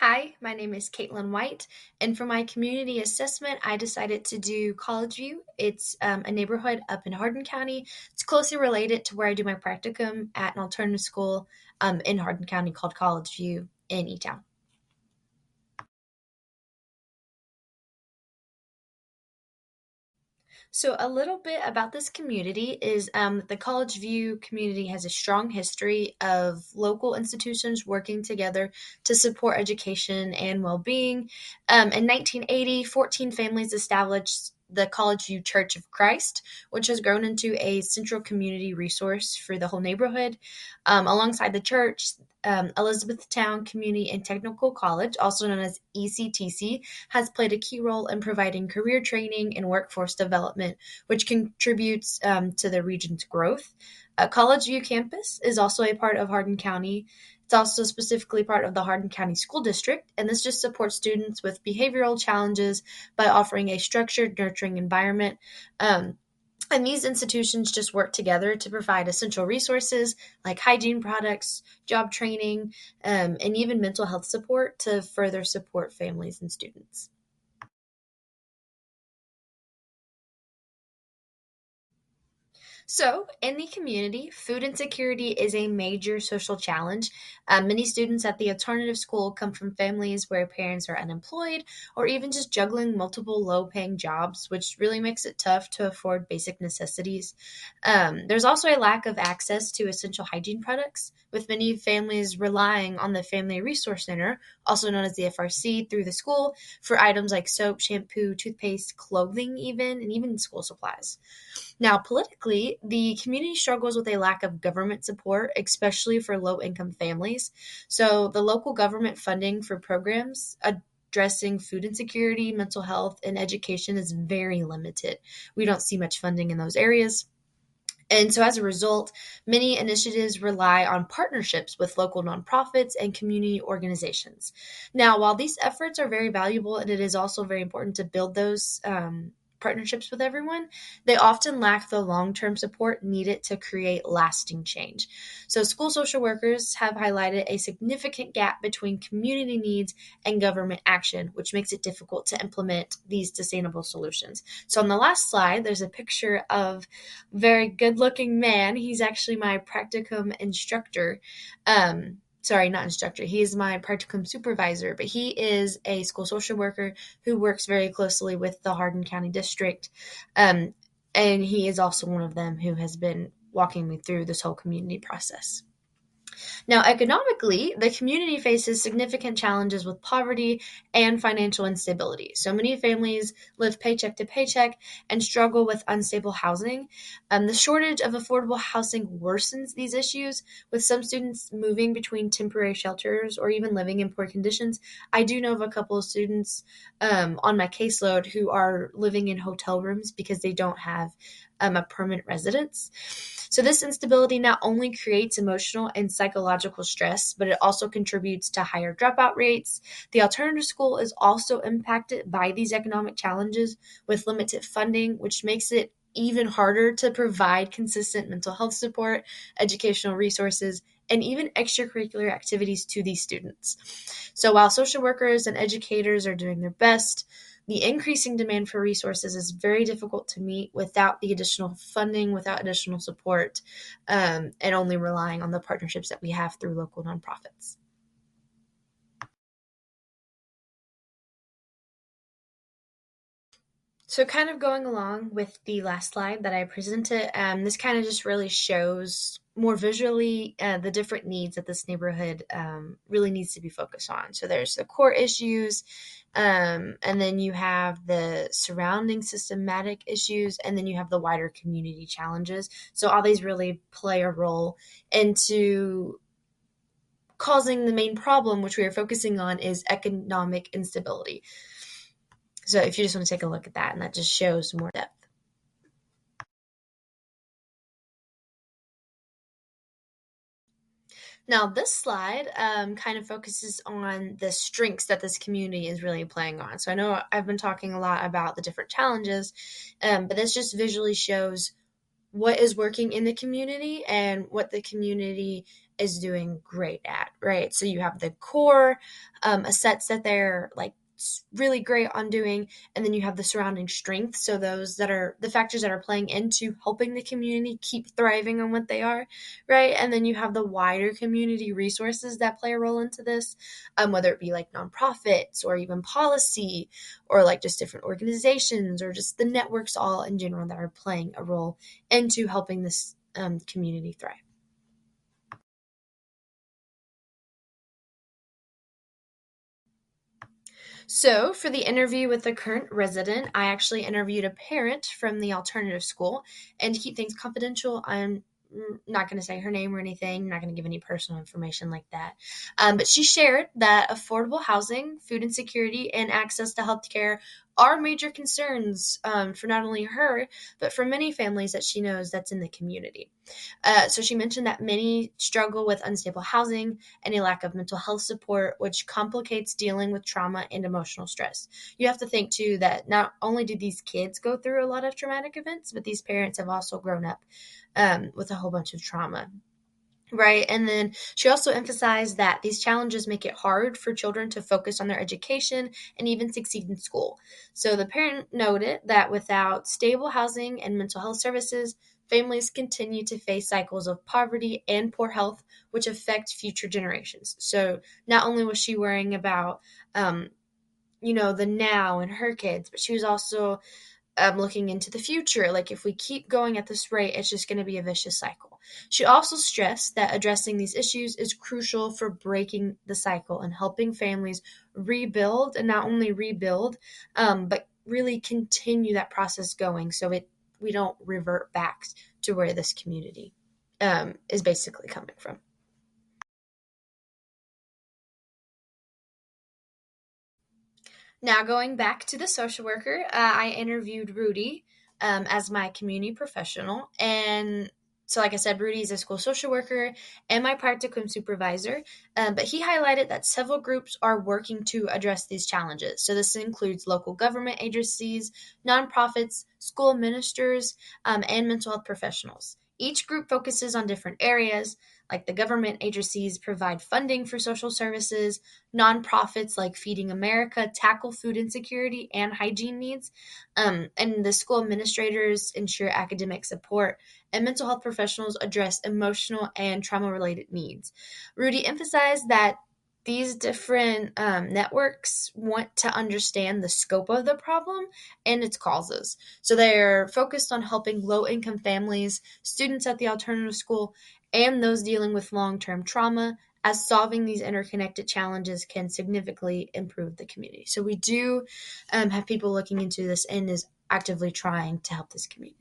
Hi, my name is Caitlin White, and for my community assessment, I decided to do College View. It's a neighborhood up in Hardin County. It's closely related to where I do my practicum at an alternative school in Hardin County called College View in E-Town. So, a little bit about this community is the College View community has a strong history of local institutions working together to support education and well being. In 1980, 14 families established the College View Church of Christ, which has grown into a central community resource for the whole neighborhood. Alongside the church, Elizabethtown Community and Technical College, also known as ECTC, has played a key role in providing career training and workforce development, which contributes to the region's growth. College View campus is also a part of Hardin County. It's also specifically part of the Hardin County School District, and this just supports students with behavioral challenges by offering a structured, nurturing environment. And these institutions just work together to provide essential resources like hygiene products, job training, and even mental health support to further support families and students. So, in the community, food insecurity is a major social challenge. Many students at the alternative school come from families where parents are unemployed or even just juggling multiple low paying jobs, which really makes it tough to afford basic necessities. There's also a lack of access to essential hygiene products, with many families relying on the Family Resource Center, also known as the FRC, through the school for items like soap, shampoo, toothpaste, clothing, and even school supplies. Now, politically, the community struggles with a lack of government support, especially for low income families. So, the local government funding for programs addressing food insecurity, mental health, and education is very limited. We don't see much funding in those areas. And so, as a result, many initiatives rely on partnerships with local nonprofits and community organizations. Now, while these efforts are very valuable and it is also very important to build those partnerships with everyone, they often lack the long term support needed to create lasting change. So, school social workers have highlighted a significant gap between community needs and government action, which makes it difficult to implement these sustainable solutions. So, on the last slide, there's a picture of very good looking man. He's actually my practicum instructor. Sorry, not instructor. He is my practicum supervisor, but he is a school social worker who works very closely with the Hardin County District. Um, and he is also one of them who has been walking me through this whole community process. Now, economically, the community faces significant challenges with poverty and financial instability. So many families live paycheck to paycheck and struggle with unstable housing. The shortage of affordable housing worsens these issues, with some students moving between temporary shelters or even living in poor conditions. I do know of a couple of students on my caseload who are living in hotel rooms because they don't have a permanent residence. So, this instability not only creates emotional and psychological stress, but it also contributes to higher dropout rates. The alternative school is also impacted by these economic challenges with limited funding, which makes it even harder to provide consistent mental health support, educational resources, and even extracurricular activities to these students. So, while social workers and educators are doing their best, the increasing demand for resources is very difficult to meet without the additional funding, without additional support, and only relying on the partnerships that we have through local nonprofits. So, kind of going along with the last slide that I presented, this kind of just really shows more visually the different needs that this neighborhood really needs to be focused on. So, there's the core issues, and then you have the surrounding systematic issues, and then you have the wider community challenges. So, all these really play a role into causing the main problem, which we are focusing on, is economic instability. So if you just want to take a look at that, and that just shows more depth. Now, this slide kind of focuses on the strengths that this community is really playing on. So I know I've been talking a lot about the different challenges, but this just visually shows what is working in the community and what the community is doing great at, right? So you have the core assets that they're like really great on doing, and then you have the surrounding strength, so those that are the factors that are playing into helping the community keep thriving on what they are, right? And then you have the wider community resources that play a role into this, whether it be like nonprofits or even policy, or like just different organizations, or just the networks all in general that are playing a role into helping this community thrive. So, for the interview with the current resident, I actually interviewed a parent from the alternative school. And to keep things confidential, I'm not going to say her name or anything. I'm not going to give any personal information like that. But she shared that affordable housing, food insecurity, and access to healthcare are major concerns for not only her, but for many families that she knows that's in the community. So she mentioned that many struggle with unstable housing and a lack of mental health support, which complicates dealing with trauma and emotional stress. You have to think, too, that not only do these kids go through a lot of traumatic events, but these parents have also grown up with a whole bunch of trauma. Right. And then she also emphasized that these challenges make it hard for children to focus on their education and even succeed in school. So the parent noted that without stable housing and mental health services, families continue to face cycles of poverty and poor health, which affect future generations. So not only was she worrying about, the now and her kids, but she was also looking into the future. Like, if we keep going at this rate, it's just going to be a vicious cycle. She also stressed that addressing these issues is crucial for breaking the cycle and helping families rebuild, and not only rebuild, but really continue that process going, so we don't revert back to where this community is basically coming from. Now, going back to the social worker, I interviewed Rudy as my community professional. And so, like I said, Rudy is a school social worker and my practicum supervisor. But he highlighted that several groups are working to address these challenges. So, this includes local government agencies, nonprofits, school ministers, and mental health professionals. Each group focuses on different areas, like the government agencies provide funding for social services. Nonprofits like Feeding America tackle food insecurity and hygiene needs, and the school administrators ensure academic support, and mental health professionals address emotional and trauma related needs. Rudy emphasized that these different networks want to understand the scope of the problem and its causes. So they're focused on helping low income families, students at the alternative school, and those dealing with long term trauma, as solving these interconnected challenges can significantly improve the community. So we do have people looking into this and is actively trying to help this community.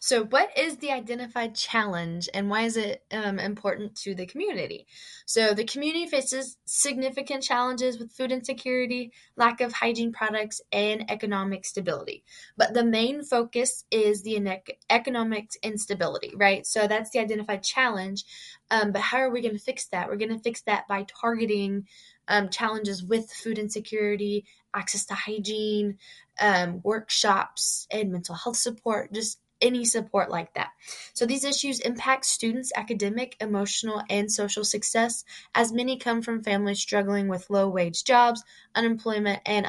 So, what is the identified challenge and why is it important to the community? So, the community faces significant challenges with food insecurity, lack of hygiene products, and economic stability. But the main focus is the economic instability, right? So, that's the identified challenge. But how are we going to fix that? We're going to fix that by targeting challenges with food insecurity, access to hygiene, workshops, and mental health support, just any support like that. So these issues impact students' academic, emotional, and social success, as many come from families struggling with low wage jobs, unemployment, and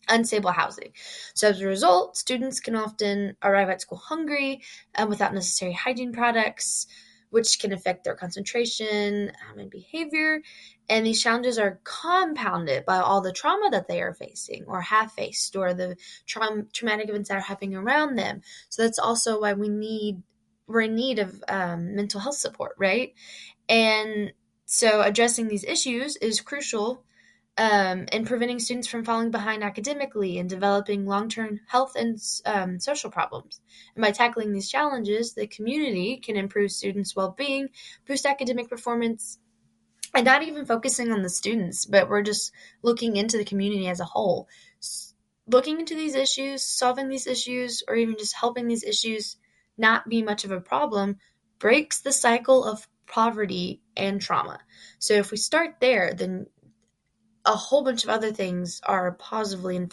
unstable housing. So as a result, students can often arrive at school hungry without necessary hygiene products, which can affect their concentration and behavior. And these challenges are compounded by all the trauma that they are facing or have faced, or the traumatic events that are happening around them. So that's also why we're in need of mental health support, right? And so addressing these issues is crucial and preventing students from falling behind academically and developing long-term health and social problems. And by tackling these challenges, the community can improve students' well-being, boost academic performance, and not even focusing on the students, but we're just looking into the community as a whole. Looking into these issues, solving these issues, or even just helping these issues not be much of a problem breaks the cycle of poverty and trauma. So if we start there, then a whole bunch of other things are positively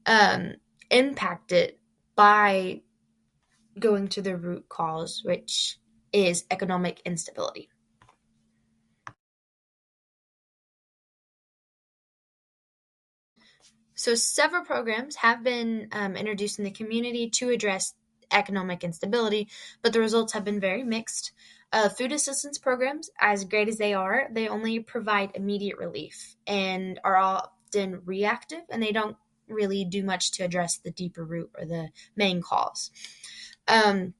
um, impacted by going to the root cause, which is economic instability. So, several programs have been introduced in the community to address economic instability, but the results have been very mixed. Food assistance programs, as great as they are, they only provide immediate relief and are often reactive, and they don't really do much to address the deeper root or the main cause. Um,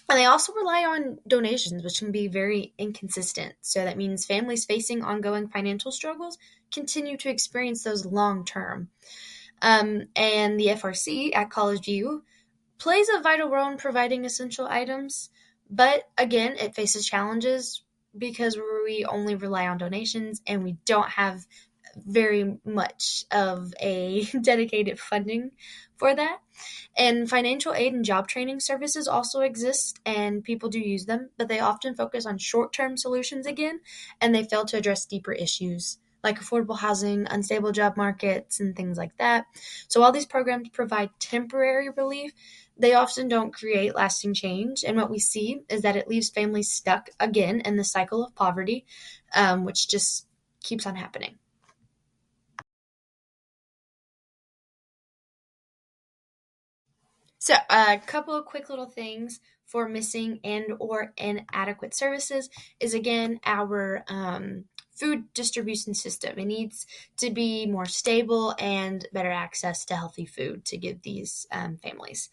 and they also rely on donations, which can be very inconsistent. So that means families facing ongoing financial struggles continue to experience those long term. And the FRC at College View plays a vital role in providing essential items, but again, it faces challenges because we only rely on donations and we don't have very much of a dedicated funding for that. And financial aid and job training services also exist, and people do use them, but they often focus on short term solutions again, and they fail to address deeper issues like affordable housing, unstable job markets, and things like that. So while these programs provide temporary relief, they often don't create lasting change. And what we see is that it leaves families stuck again in the cycle of poverty, which just keeps on happening. So, a couple of quick little things for missing and or inadequate services is again our food distribution system. It needs to be more stable and better access to healthy food to give these families.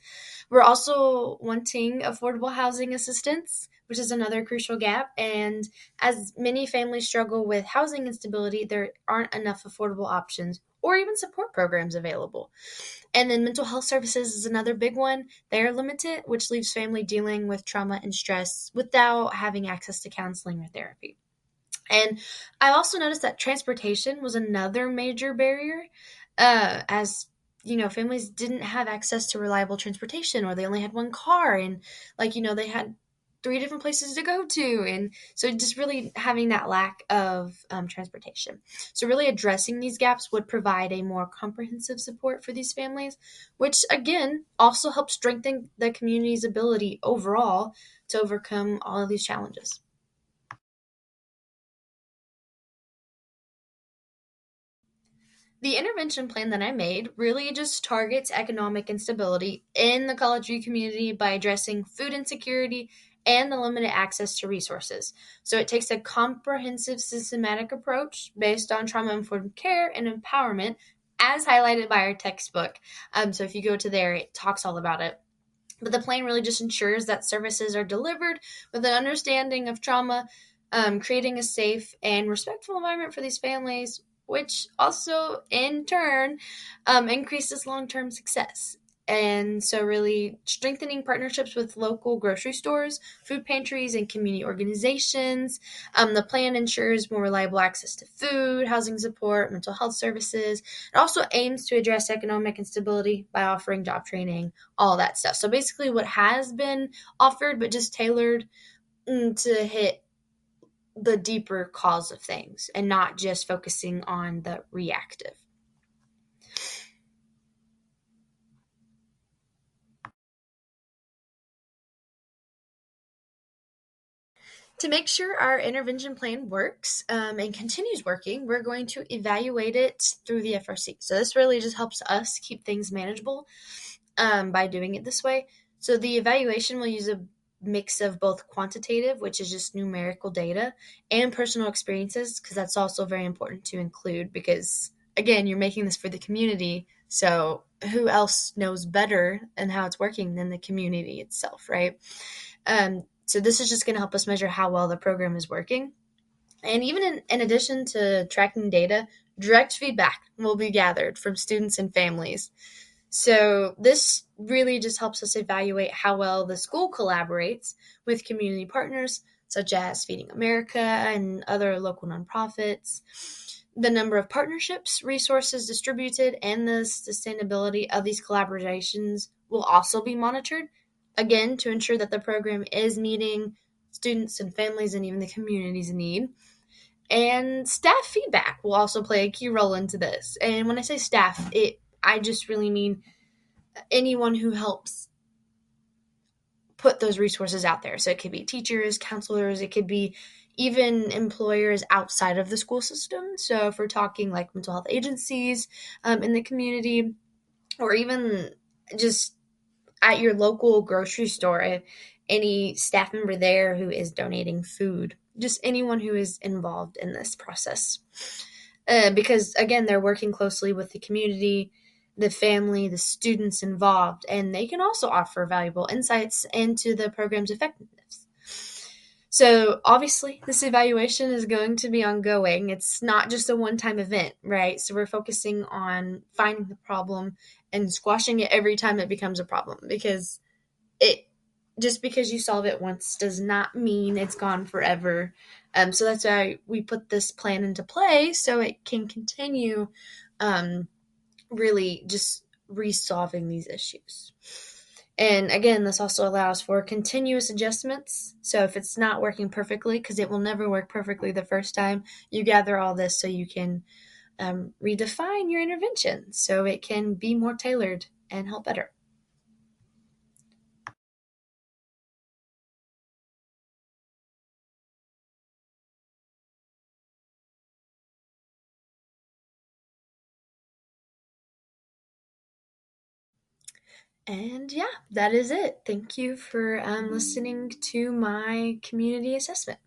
We're also wanting affordable housing assistance, which is another crucial gap. And as many families struggle with housing instability, there aren't enough affordable options or even support programs available. And then mental health services is another big one. They are limited, which leaves family dealing with trauma and stress without having access to counseling or therapy. And I also noticed that transportation was another major barrier, as families didn't have access to reliable transportation, or they only had one car, and they had three different places to go to, and so just really having that lack of transportation. So really addressing these gaps would provide a more comprehensive support for these families, which again also helps strengthen the community's ability overall to overcome all of these challenges. The intervention plan that I made really just targets economic instability in the College View community by addressing food insecurity and the limited access to resources. So it takes a comprehensive, systematic approach based on trauma informed care and empowerment, as highlighted by our textbook. So if you go to there, it talks all about it. But the plan really just ensures that services are delivered with an understanding of trauma, creating a safe and respectful environment for these families, which also in turn increases long term success. And so, really strengthening partnerships with local grocery stores, food pantries, and community organizations. The plan ensures more reliable access to food, housing support, mental health services. It also aims to address economic instability by offering job training, all that stuff. So basically, what has been offered, but just tailored to hit the deeper cause of things and not just focusing on the reactive. To make sure our intervention plan works and continues working, we're going to evaluate it through the FRC. So this really just helps us keep things manageable by doing it this way. So the evaluation will use a mix of both quantitative, which is just numerical data, and personal experiences, because that's also very important to include because, again, you're making this for the community. So who else knows better and how it's working than the community itself, right? So this is just going to help us measure how well the program is working. And even in addition to tracking data, direct feedback will be gathered from students and families. So this really just helps us evaluate how well the school collaborates with community partners such as Feeding America and other local nonprofits. The number of partnerships, resources distributed, and the sustainability of these collaborations will also be monitored, again, to ensure that the program is meeting students and families and even the community's need. And staff feedback will also play a key role into this. And when I say staff, it I just really mean anyone who helps put those resources out there. So it could be teachers, counselors, it could be even employers outside of the school system. So if we're talking like mental health agencies in the community, or even just at your local grocery store, any staff member there who is donating food, just anyone who is involved in this process. Because again, they're working closely with the community, the family, the students involved, and they can also offer valuable insights into the program's effectiveness. So obviously, this evaluation is going to be ongoing. It's not just a one-time event, right? So we're focusing on finding the problem and squashing it every time it becomes a problem, because it just because you solve it once does not mean it's gone forever. So that's why we put this plan into play so it can continue really just resolving these issues. And again, this also allows for continuous adjustments. So if it's not working perfectly, because it will never work perfectly the first time, you gather all this so you can redefine your intervention so it can be more tailored and help better. And yeah, that is it. Thank you for listening to my community assessment.